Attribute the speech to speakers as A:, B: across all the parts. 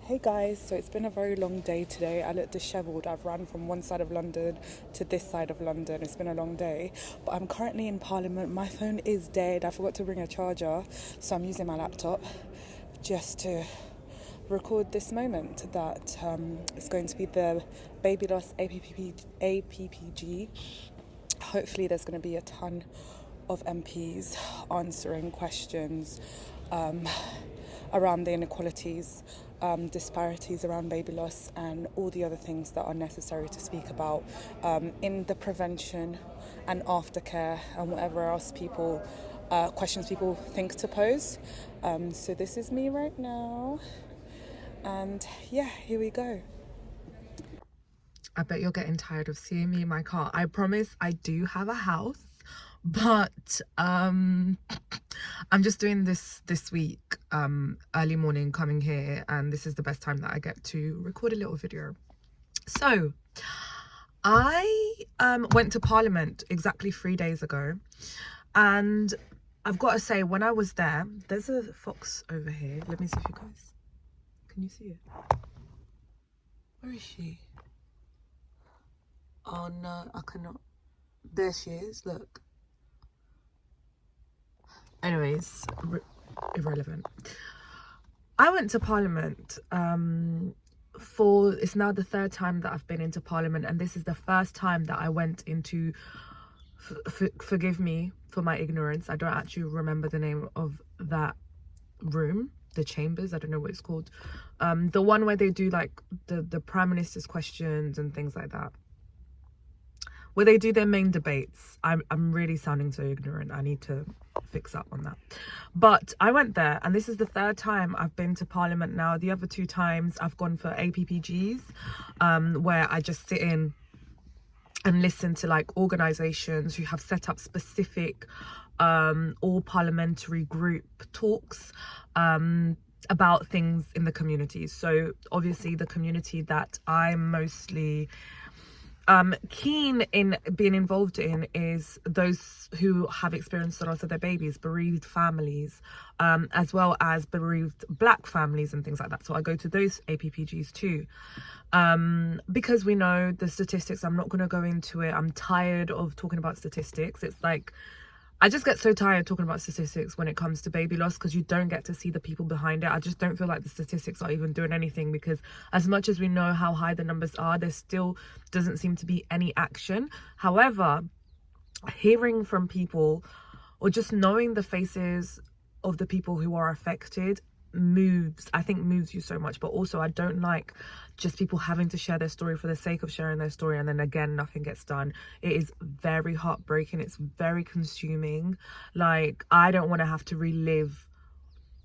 A: Hey guys, so it's been a very long day today. I look dishevelled. I've run from one side of London to this side of London. It's been a long day, but I'm currently in Parliament. My phone is dead. I forgot to bring a charger, so I'm using my laptop just to record this moment that is going to be the Baby Loss APPG. Hopefully there's going to be a ton of MPs answering questions around the inequalities, disparities around baby loss, and all the other things that are necessary to speak about in the prevention and aftercare and whatever else questions people think to pose. So this is me right now, and yeah, here we go.
B: I bet you're getting tired of seeing me in my car. I promise I do have a house, but I'm just doing this week, early morning coming here, and this is the best time that I get to record a little video. So I went to Parliament exactly 3 days ago, and I've got to say, when I was there, there's a fox over here. Let me see if you guys can you see it. Where is she? Oh no, I cannot. There she is, look. Anyways, irrelevant. I went to Parliament it's now the third time that I've been into Parliament, and this is the first time that I went into, forgive me for my ignorance, I don't actually remember the name of that room, the chambers, I don't know what it's called, the one where they do like the Prime Minister's questions and things like that, where they do their main debates. I'm really sounding so ignorant. I need to fix up on that. But I went there, and this is the third time I've been to Parliament now. The other two times I've gone for APPGs, where I just sit in and listen to like organizations who have set up specific all parliamentary group talks about things in the communities. So obviously the community that I'm mostly keen in being involved in is those who have experienced the loss of their babies, bereaved families, as well as bereaved Black families and things like that. So I go to those APPGs too, because we know the statistics. I'm not going to go into it. I'm tired of talking about statistics. It's like, I just get so tired talking about statistics when it comes to baby loss, because you don't get to see the people behind it. I just don't feel like the statistics are even doing anything, because as much as we know how high the numbers are, there still doesn't seem to be any action. However, hearing from people or just knowing the faces of the people who are affected moves you so much. But also, I don't like just people having to share their story for the sake of sharing their story, and then again nothing gets done. It is very heartbreaking. It's very consuming. Like, I don't want to have to relive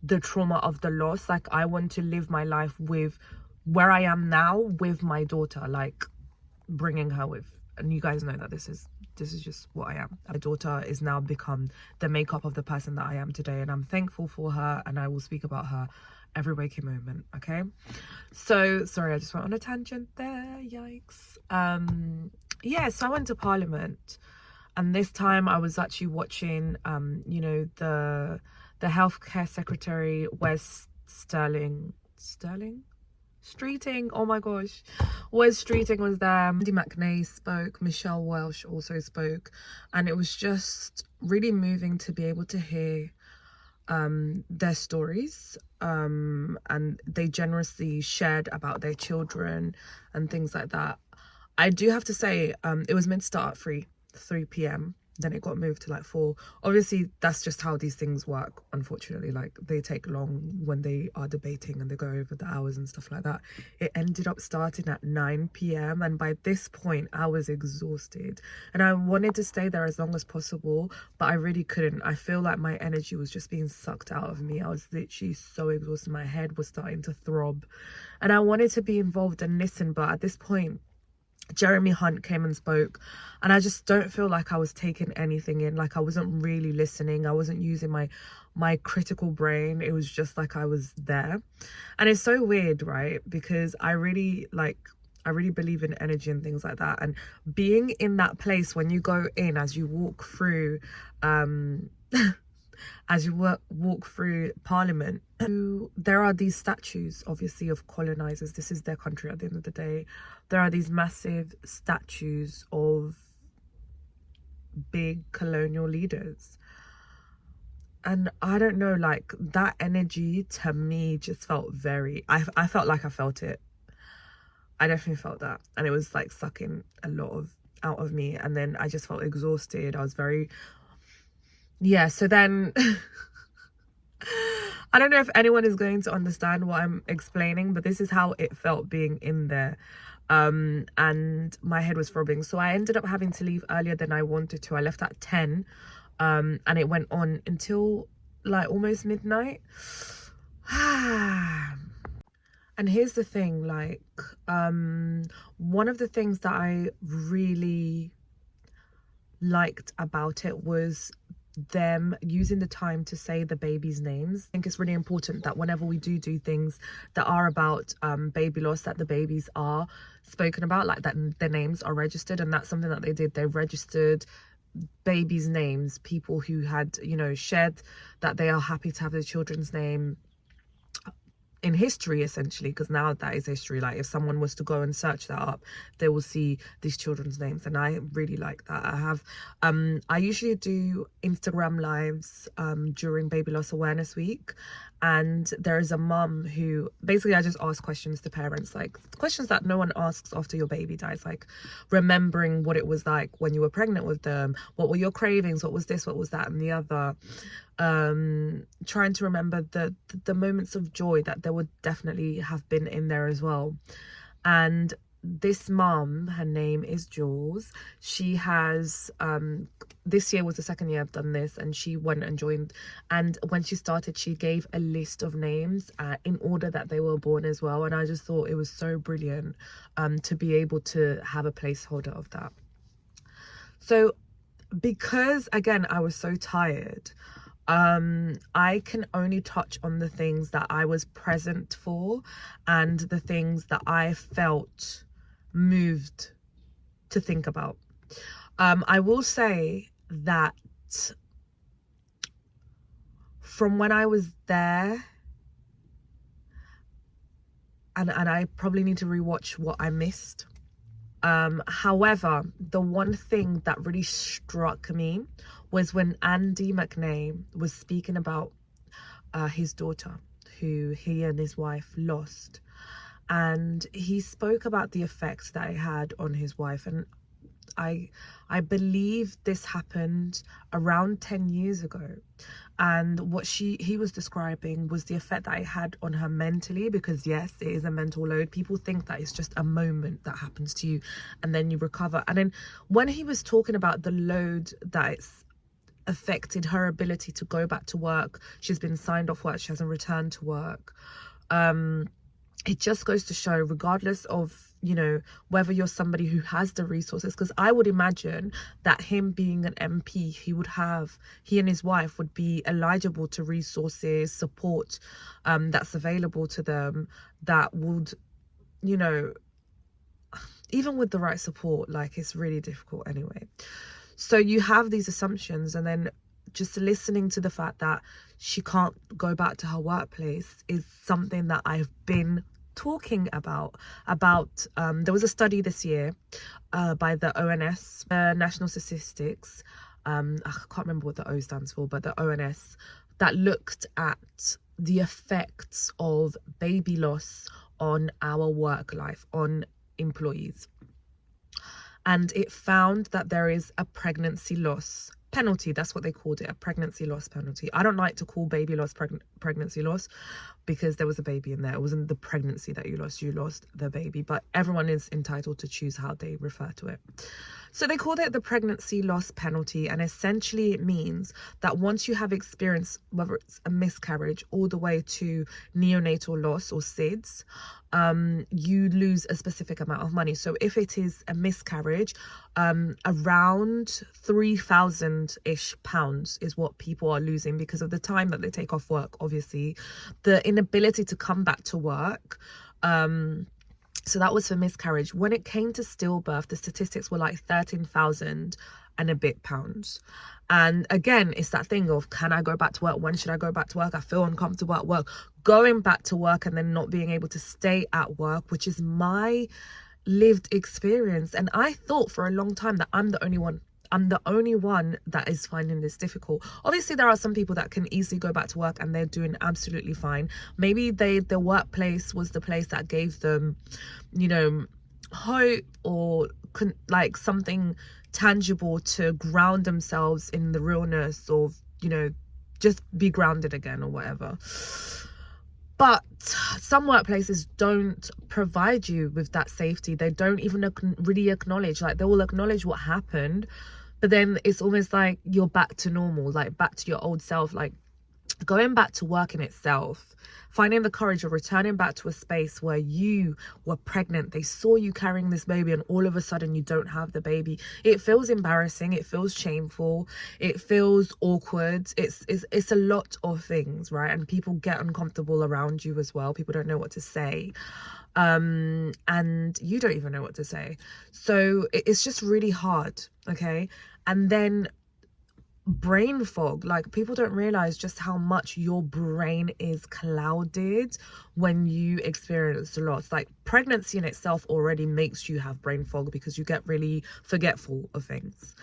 B: the trauma of the loss. Like, I want to live my life with where I am now with my daughter, like bringing her with. And you guys know that this is just what I am. My daughter is now become the makeup of the person that I am today, and I'm thankful for her, and I will speak about her every waking moment. Okay, so sorry, I just went on a tangent there, yikes. Yeah, so I went to Parliament, and this time I was actually watching you know, the healthcare secretary, Wes Streeting, oh my gosh, Wes Streeting was there. Andy McNay spoke, Michelle Welsh also spoke, and it was just really moving to be able to hear their stories, and they generously shared about their children and things like that. I do have to say, it was meant to start at 3 p.m. Then it got moved to like 4. Obviously, that's just how these things work, unfortunately. Like, they take long when they are debating and they go over the hours and stuff like that. It ended up starting at 9 p.m. and by this point I was exhausted, and I wanted to stay there as long as possible, but I really couldn't. I feel like my energy was just being sucked out of me. I was literally so exhausted. My head was starting to throb, and I wanted to be involved and listen, but at this point Jeremy Hunt came and spoke, and I just don't feel like I was taking anything in. Like, I wasn't really listening. I wasn't using my critical brain. It was just like I was there. And it's so weird, right? Because I really believe in energy and things like that, and being in that place when you go in, as you walk through as you walk through Parliament, there are these statues, obviously, of colonizers. This is their country at the end of the day. There are these massive statues of big colonial leaders. And I don't know, like, that energy to me just felt I felt like I felt it. I definitely felt that. And it was like sucking a lot out of me. And then I just felt exhausted. I was very, yeah. So then I don't know if anyone is going to understand what I'm explaining, but this is how it felt being in there. And my head was throbbing. So I ended up having to leave earlier than I wanted to. I left at 10. And it went on until like almost midnight. And here's the thing, like, one of the things that I really liked about it was them using the time to say the babies' names. I think it's really important that whenever we do things that are about baby loss, that the babies are spoken about, like that their names are registered. And that's something that they did. They registered babies' names, people who had, you know, shared that they are happy to have their children's name in history, essentially, because now that is history. Like, if someone was to go and search that up, they will see these children's names. And I really like that. I usually do Instagram lives during Baby Loss Awareness Week, and there is a mum who basically, I just ask questions to parents, like questions that no one asks after your baby dies, like remembering what it was like when you were pregnant with them, what were your cravings, what was this, what was that and the other, trying to remember the moments of joy that there would definitely have been in there as well. And this mum, her name is Jules, she has this year was the second year I've done this, and she went and joined, and when she started she gave a list of names in order that they were born as well. And I just thought it was so brilliant to be able to have a placeholder of that. So because again I was so tired, I can only touch on the things that I was present for and the things that I felt moved to think about. I will say that from when I was there, and I probably need to rewatch what I missed. However, the one thing that really struck me was when Andy McNay was speaking about his daughter, who he and his wife lost. And he spoke about the effects that it had on his wife. And I believe this happened around 10 years ago. And what he was describing was the effect that it had on her mentally, because yes, it is a mental load. People think that it's just a moment that happens to you and then you recover. And then when he was talking about the load that it's affected her ability to go back to work, she's been signed off work, she hasn't returned to work. It just goes to show, regardless of, you know, whether you're somebody who has the resources, because I would imagine that him being an MP, he and his wife would be eligible to resources, support that's available to them, that would, you know, even with the right support, like, it's really difficult anyway. So you have these assumptions, and then just listening to the fact that she can't go back to her workplace is something that I've been talking about. There was a study this year by the ONS, National Statistics, I can't remember what the O stands for, but the ONS, that looked at the effects of baby loss on our work life, on employees. And it found that there is a pregnancy loss penalty. That's what they called it, a pregnancy loss penalty. I don't like to call baby loss pregnancy loss, because there was a baby in there. It wasn't the pregnancy that you lost the baby, but everyone is entitled to choose how they refer to it. So they called it the pregnancy loss penalty, and essentially it means that once you have experienced, whether it's a miscarriage all the way to neonatal loss or SIDS, you lose a specific amount of money. So if it is a miscarriage, around 3,000-ish pounds is what people are losing because of the time that they take off work, obviously, the inability to come back to work, So that was for miscarriage. When it came to stillbirth, the statistics were like 13,000 and a bit pounds. And again, it's that thing of, can I go back to work? When should I go back to work? I feel uncomfortable at work. Going back to work and then not being able to stay at work, which is my lived experience. And I thought for a long time that I'm the only one that is finding this difficult. Obviously, there are some people that can easily go back to work and they're doing absolutely fine. Maybe their workplace was the place that gave them, you know, hope or like something tangible to ground themselves in the realness, or, you know, just be grounded again or whatever. But some workplaces don't provide you with that safety. They don't even really acknowledge, like, they will acknowledge what happened, but then it's almost like you're back to normal, like back to your old self. Like, going back to work in itself, finding the courage of returning back to a space where you were pregnant, they saw you carrying this baby, and all of a sudden you don't have the baby. It feels embarrassing, it feels shameful, it feels awkward. It's a lot of things, right? And people get uncomfortable around you as well. People don't know what to say, and you don't even know what to say. So it's just really hard, okay? And then brain fog. Like, people don't realize just how much your brain is clouded when you experience loss. Like, pregnancy in itself already makes you have brain fog because you get really forgetful of things.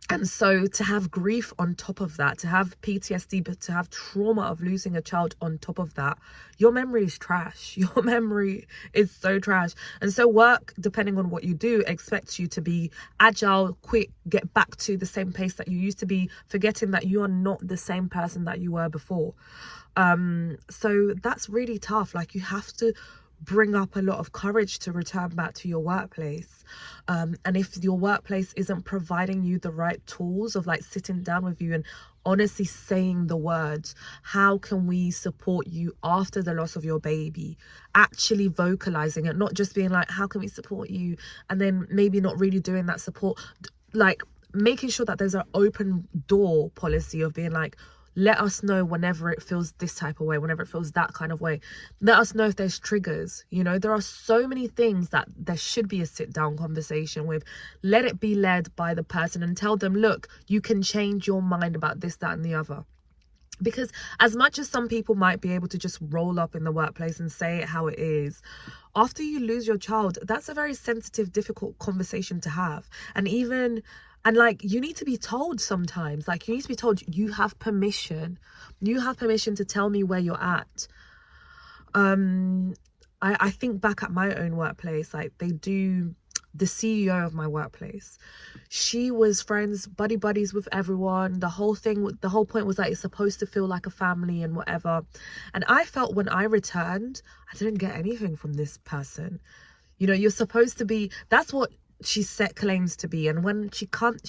B: And so to have grief on top of that, to have PTSD, but to have trauma of losing a child on top of that, your memory is trash. Your memory is so trash. And so work, depending on what you do, expects you to be agile, quick, get back to the same pace that you used to be, forgetting that you are not the same person that you were before. So that's really tough. Like, you have to bring up a lot of courage to return back to your workplace. And if your workplace isn't providing you the right tools of, like, sitting down with you and honestly saying the words, how can we support you after the loss of your baby, actually vocalizing it, not just being like, how can we support you, and then maybe not really doing that support, like making sure that there's an open door policy of being like, let us know whenever it feels this type of way, whenever it feels that kind of way. Let us know if there's triggers. You know, there are so many things that there should be a sit down conversation with. Let it be led by the person and tell them, look, you can change your mind about this, that, and the other. Because as much as some people might be able to just roll up in the workplace and say it how it is, after you lose your child, that's a very sensitive, difficult conversation to have. And like, you need to be told sometimes, like, you need to be told you have permission. You have permission to tell me where you're at. I think back at my own workplace, like, the CEO of my workplace, she was buddies with everyone. The whole point was like, it's supposed to feel like a family and whatever. And I felt when I returned, I didn't get anything from this person. You know, you're supposed to be, that's what she set claims to be. And when she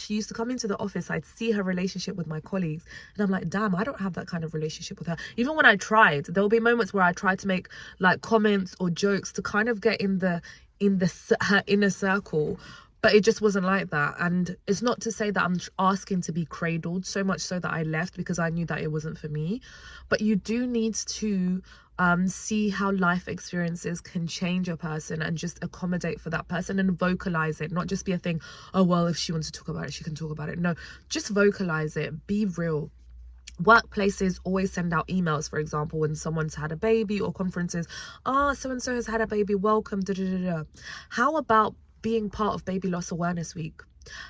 B: used to come into the office, I'd see her relationship with my colleagues, and I'm like, damn, I don't have that kind of relationship with her. Even when I tried, there'll be moments where I tried to make like comments or jokes to kind of get in her inner circle, but it just wasn't like that. And it's not to say that I'm asking to be cradled, so much so that I left because I knew that it wasn't for me. But you do need to see how life experiences can change a person and just accommodate for that person and vocalize it, not just be a thing, oh, well, if she wants to talk about it, she can talk about it. No, just vocalize it, be real. Workplaces always send out emails, for example, when someone's had a baby, or conferences, so-and-so has had a baby, welcome, da, da, da, da. How about being part of Baby Loss Awareness Week?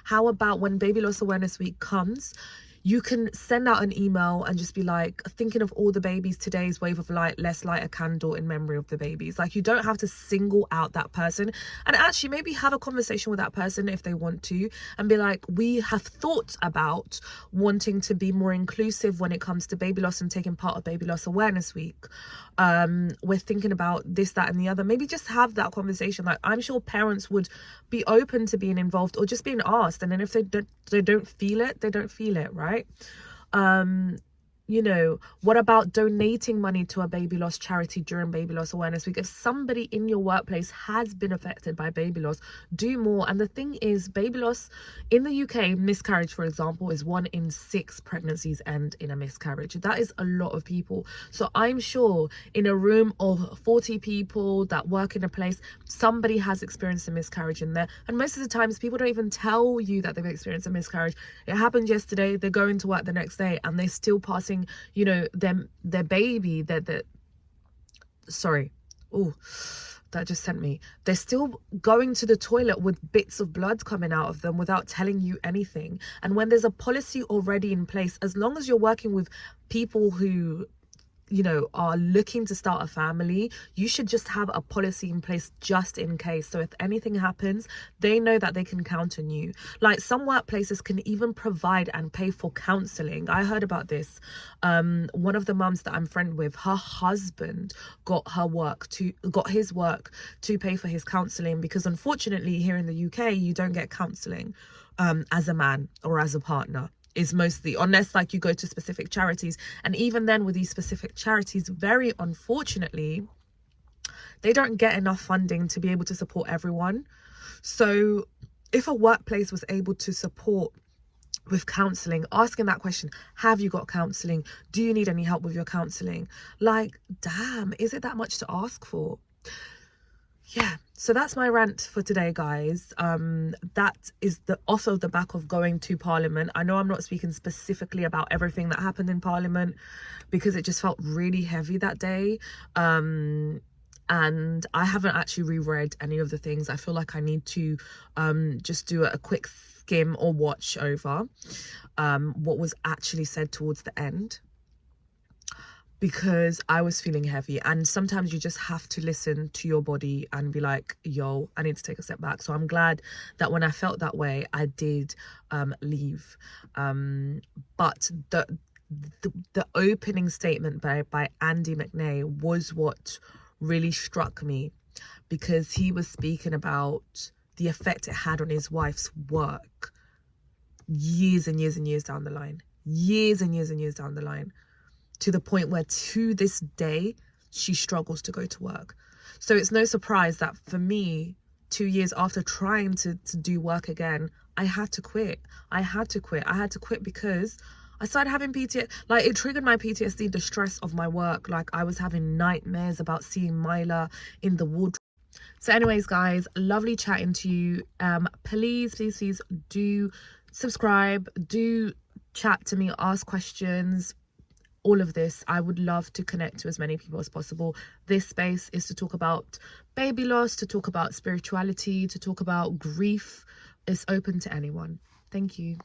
B: How about when Baby Loss Awareness Week comes, you can send out an email and just be like, thinking of all the babies, today's wave of light, let's light a candle in memory of the babies. Like, you don't have to single out that person, and actually maybe have a conversation with that person if they want to, and be like, we have thought about wanting to be more inclusive when it comes to baby loss and taking part of Baby Loss Awareness Week. We're thinking about this, that, and the other. Maybe just have that conversation. Like, I'm sure parents would be open to being involved or just being asked, and then if they don't feel it, they don't feel it, right? you know, what about donating money to a baby loss charity during baby loss awareness week? If somebody in your workplace has been affected by baby loss, do more. And the thing is, baby loss in the UK, miscarriage, for example, is 1 in 6 pregnancies end in a miscarriage. That is a lot of people. So I'm sure in a room of 40 people that work in a place, somebody has experienced a miscarriage in there. And most of the times people don't even tell you that they've experienced a miscarriage. It happened yesterday, they're going to work the next day, and they're still passing, you know, their baby, sorry, oh, that just sent me, they're still going to the toilet with bits of blood coming out of them without telling you anything. And when there's a policy already in place, as long as you're working with people who, you know, are looking to start a family, you should just have a policy in place just in case. So if anything happens, they know that they can count on you. Like, some workplaces can even provide and pay for counseling. I heard about this. One of the mums that I'm friend with, her husband got his work to pay for his counseling, because unfortunately here in the UK you don't get counseling as a man or as a partner. Is mostly, unless like you go to specific charities, and even then with these specific charities, very unfortunately, they don't get enough funding to be able to support everyone. So if a workplace was able to support with counseling, asking that question, have you got counseling, do you need any help with your counseling, like, damn, is it that much to ask for? Yeah, so that's my rant for today, guys. That is off of the back of going to Parliament. I know I'm not speaking specifically about everything that happened in Parliament because it just felt really heavy that day. And I haven't actually reread any of the things. I feel like I need to just do a quick skim or watch over what was actually said towards the end, because I was feeling heavy. And sometimes you just have to listen to your body and be like, yo, I need to take a step back. So I'm glad that when I felt that way, I did leave. But the opening statement by Andy McNay was what really struck me, because he was speaking about the effect it had on his wife's work years and years and years down the line, to the point where to this day she struggles to go to work. So it's no surprise that for me, 2 years after trying to do work again, I had to quit. I had to quit because I started having PTSD. Like, it triggered my PTSD, the stress of my work. Like, I was having nightmares about seeing Myla in the wardrobe. So anyways, guys, lovely chatting to you. Please do subscribe, do chat to me, ask questions, all of this. I would love to connect to as many people as possible. This space is to talk about baby loss, to talk about spirituality, to talk about grief. It's open to anyone. Thank you.